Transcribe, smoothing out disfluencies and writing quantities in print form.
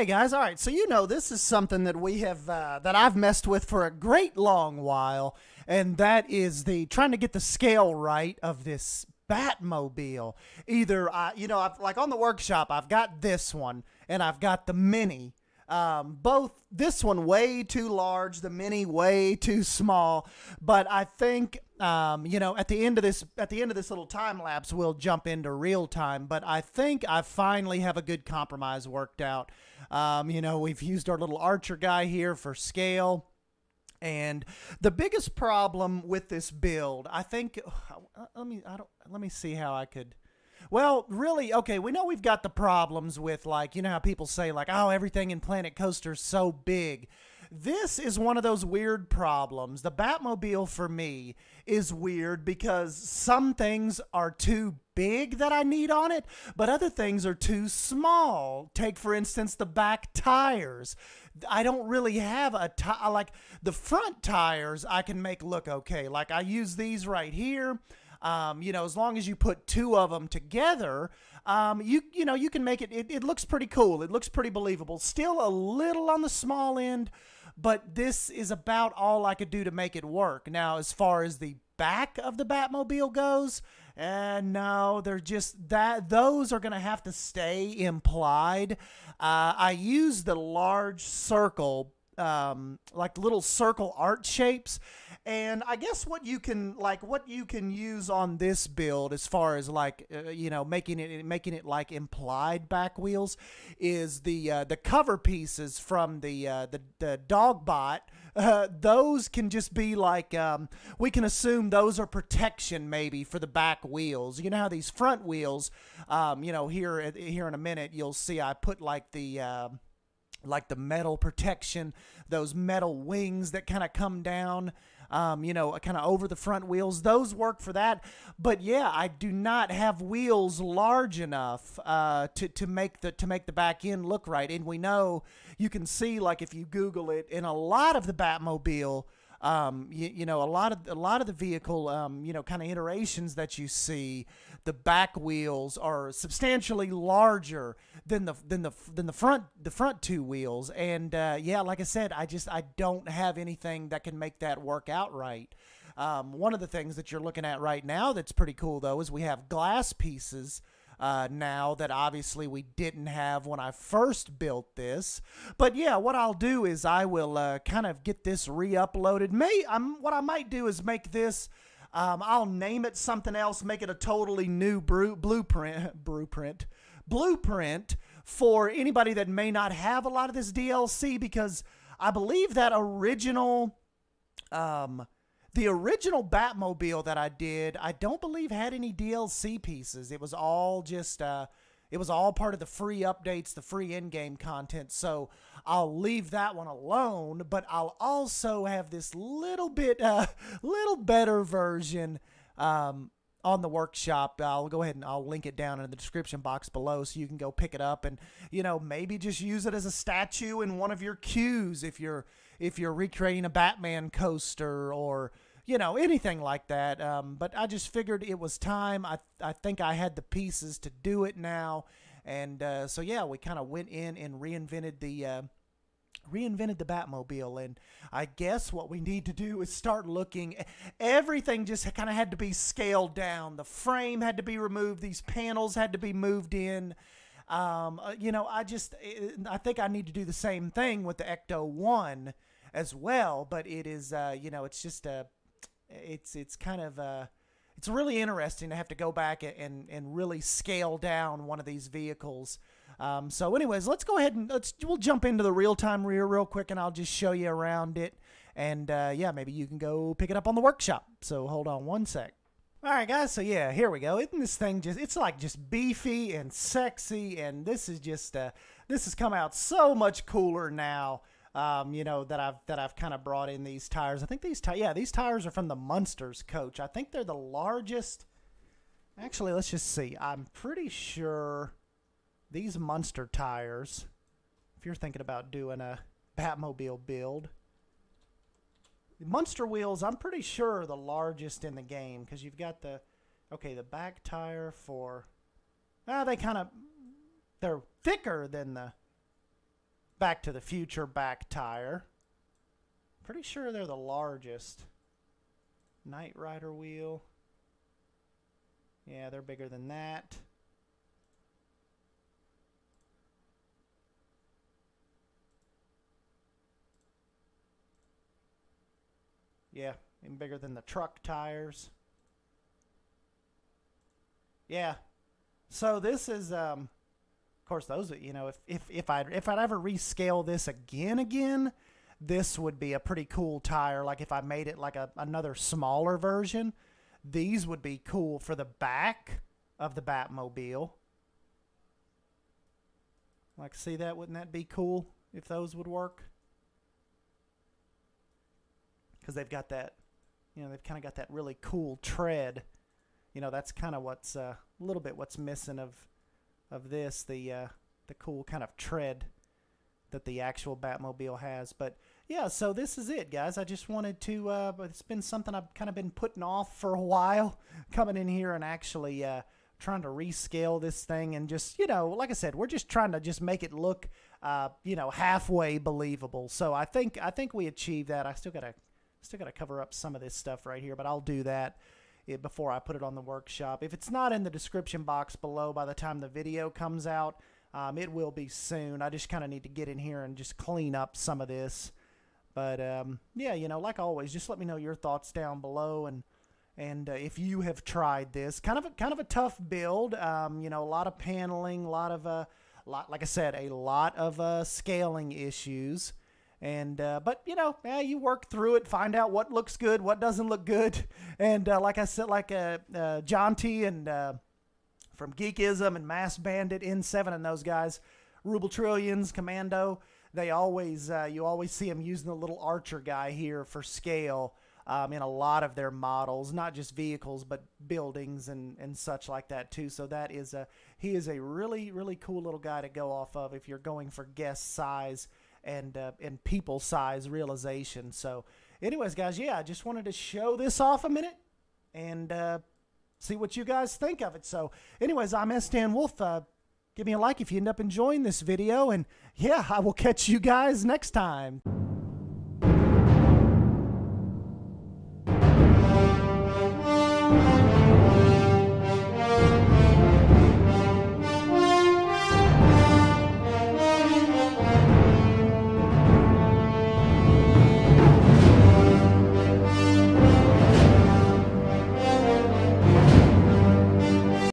Hey guys, all right, so you know this is something that we have that I've messed with for a great long while, and that is the trying to get the scale right of this Batmobile. Either I've, like on the workshop, I've got this one and I've got the Mini. Both this one way too large, the Mini way too small. But I think at the end of this little time lapse, we'll jump into real time. But I think I finally have a good compromise worked out. We've used our little Archer guy here for scale. And the biggest problem with this build, I think, let me see how I could. Well, really, okay, we know we've got the problems with, like, you know how people say, like, oh, everything in Planet Coaster's so big. This is one of those weird problems. The Batmobile, for me, is weird because some things are too big that I need on it, but other things are too small. Take, for instance, the back tires. I don't really have like, the front tires I can make look okay. Like, I use these right here. As long as you put two of them together, you can make it looks pretty cool. It looks pretty believable. Still a little on the small end, but this is about all I could do to make it work. Now, as far as the back of the Batmobile goes, no, they're just those are going to have to stay implied. I use the large circle, like little circle art shapes. And I guess what you can use on this build, as far as like making it like implied back wheels, is the cover pieces from the dog bot. Those can just be like, we can assume those are protection maybe for the back wheels. You know how these front wheels, here in a minute you'll see I put like the metal protection, those metal wings that kind of come down, kind of over the front wheels. Those work for that. But yeah, I do not have wheels large enough to make the back end look right. And we know, you can see, like, if you Google it, in a lot of the Batmobile, a lot of the vehicle, kind of iterations that you see, the back wheels are substantially larger than the front two wheels. And like I said, I don't have anything that can make that work out right. One of the things that you're looking at right now that's pretty cool, though, is we have glass pieces now that obviously we didn't have when I first built this. But yeah, what I'll do is I will kind of get this re-uploaded. What I might do is make this, I'll name it something else, make it a totally new blueprint for anybody that may not have a lot of this DLC, because I believe that the original Batmobile that I did, I don't believe had any DLC pieces. It was all just, it was all part of the free updates, the free in-game content. So I'll leave that one alone, but I'll also have this little better version on the workshop. I'll go ahead and I'll link it down in the description box below so you can go pick it up and, maybe just use it as a statue in one of your queues if you're recreating a Batman coaster or, anything like that. But I just figured it was time. I think I had the pieces to do it now. And so, yeah, we kind of went in and reinvented the Batmobile. And I guess what we need to do is start looking. Everything just kind of had to be scaled down. The frame had to be removed. These panels had to be moved in. I think I need to do the same thing with the Ecto 1 as well, but it is, it's just it's kind of it's really interesting to have to go back and really scale down one of these vehicles. So anyways, let's go ahead and we'll jump into the real-time real quick, and I'll just show you around it. And maybe you can go pick it up on the workshop. So hold on one sec. All right, guys, so yeah, here we go. Isn't this thing it's like just beefy and sexy, and this is just, this has come out so much cooler now, that I've kind of brought in these tires. I think these tires are from the Munsters coach. I think they're the largest. Actually, let's just see. I'm pretty sure these Munster tires, if you're thinking about doing a Batmobile build, the Munster wheels, I'm pretty sure, are the largest in the game, because you've got the back tire for, they're thicker than Back to the Future back tire. Pretty sure they're the largest. Knight Rider wheel. Yeah, they're bigger than that. Yeah, even bigger than the truck tires. Yeah. So this is, of course, those, you know, if I'd ever rescale this again, this would be a pretty cool tire. Like if I made it like another smaller version, these would be cool for the back of the Batmobile. Like, see that? Wouldn't that be cool if those would work? Because they've got that, you know, they've kind of got that really cool tread. You know, that's kind of what's a little bit what's missing of this, the cool kind of tread that the actual Batmobile has. But yeah, so this is it, guys. I just wanted to, it's been something I've kind of been putting off for a while, coming in here and actually trying to rescale this thing, and just, you know, like I said, we're just trying to just make it look, you know, halfway believable. So I think we achieved that. I still gotta cover up some of this stuff right here, but I'll do that before I put it on the workshop. If it's not in the description box below by the time the video comes out, it will be soon. I just kind of need to get in here and just clean up some of this. But yeah, you know, like always, just let me know your thoughts down below, and if you have tried this. Kind of a tough build. You know, a lot of paneling, like I said, a lot of scaling issues. And but you know, yeah, you work through it, find out what looks good, what doesn't look good. And like I said, like John T and from Geekism and Mass Bandit, N7, and those guys, Ruble Trillions, Commando, they always you always see them using the little Archer guy here for scale in a lot of their models, not just vehicles but buildings and such like that too. So that is he is a really cool little guy to go off of if you're going for guest size and people size realization. So anyways, guys, yeah, I just wanted to show this off a minute and see what you guys think of it. So anyways, I'm Sdanwolf. Give me a like if you end up enjoying this video, and yeah, I will catch you guys next time.